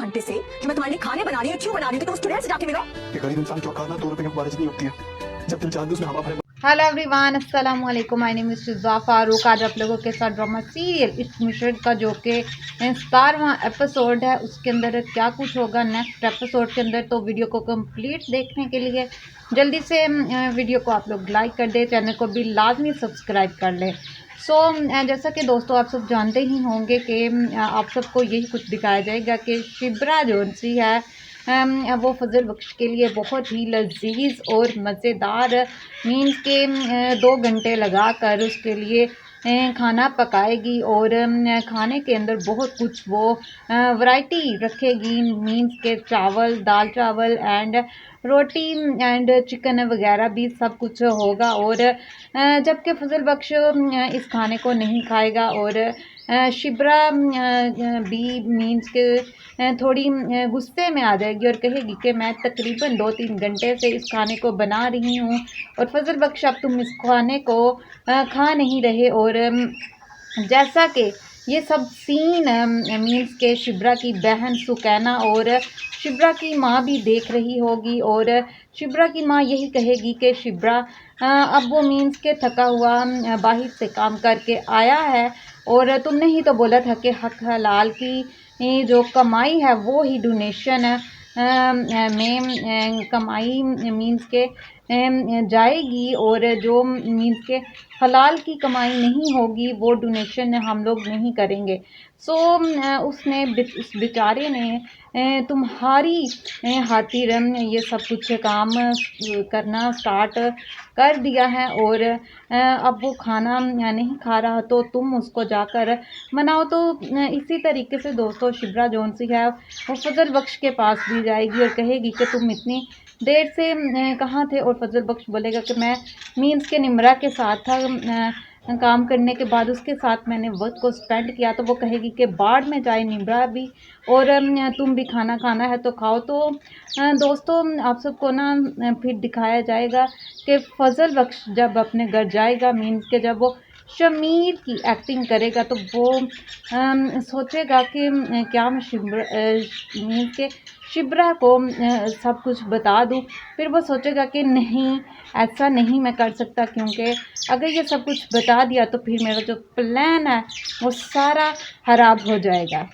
घंटे से कि मैं तुम्हारे लिए खाने बना रही हूँ, क्यों बना रही हूँ, तो तुम उस चुड़ैल से जाके मिलो। कि गरीब इंसान की औकात ना 2 रुपए की बारिश नहीं होती है। जब दिल चाहता उसमें हवा भरे। हेलो एवरीवन, अस्सलाम वालेकुम। My name is Shiza Farooq. आज आप लोगों के साथ ड्रामा सीरियल इश्क मिशरत का जो कि 17वां एपिसोड है, उसके अंदर क्या कुछ होगा नेक्स्ट एपिसोड के अंदर, तो वीडियो को कंप्लीट देखने के लिए जल्दी से वीडियो को आप लोग लाइक कर दें, चैनल को भी लाजमी सब्सक्राइब कर लें। जैसा कि दोस्तों आप सब जानते ही होंगे कि आप सबको यही कुछ दिखाया जाएगा कि शिब्रा जो सी है वो फजल बख्श के लिए बहुत ही लजीज और मज़ेदार मीन्स के 2 घंटे लगा कर उसके लिए खाना पकाएगी और खाने के अंदर बहुत कुछ वो वैरायटी रखेगी। मीन्स के चावल, दाल चावल एंड रोटी एंड चिकन वगैरह भी सब कुछ होगा। और जबकि फजल बख्श इस खाने को नहीं खाएगा और शिब्रा भी मीन्स के थोड़ी गुस्से में आ जाएगी और कहेगी कि मैं तकरीबन 2-3 घंटे से इस खाने को बना रही हूँ और फजल बख्श अब तुम इस खाने को खा नहीं रहे। और जैसा कि ये सब सीन मीन्स के शिब्रा की बहन सुकैना और शिब्रा की माँ भी देख रही होगी और शिब्रा की माँ यही कहेगी कि शिब्रा अब वो मीन्स के थका हुआ बाहर से काम करके आया है और तुमने ही तो बोला था कि हक हलाल की जो कमाई है वो ही डोनेशन में कमाई मीन्स के जाएगी और जो मीन्स के हलाल की कमाई नहीं होगी वो डोनेशन हम लोग नहीं करेंगे। उसने उस बेचारे ने तुम्हारी खातिर ये सब कुछ काम करना स्टार्ट कर दिया है और अब वो खाना नहीं खा रहा तो तुम उसको जाकर मनाओ। तो इसी तरीके से दोस्तों शिब्रा जोन सी है वो फजल बख्श के पास भी जाएगी और कहेगी कि तुम इतनी देर से कहाँ थे। और फजल बख्श बोलेगा कि मैं मीन्स के निमरा के साथ था, काम करने के बाद उसके साथ मैंने वक्त को स्पेंड किया। तो वो कहेगी कि बाढ़ में जाए निमरा भी और तुम भी खाना खाना है तो खाओ। तो दोस्तों आप सबको ना फिर दिखाया जाएगा कि फजल बख्श जब अपने घर जाएगा मीन्स के जब वो शमीर की एक्टिंग करेगा तो वो सोचेगा कि क्या मैं मीन्स के शिब्रा को सब कुछ बता दूं। फिर वो सोचेगा कि नहीं, ऐसा नहीं मैं कर सकता, क्योंकि अगर ये सब कुछ बता दिया तो फिर मेरा जो प्लान है वो सारा खराब हो जाएगा।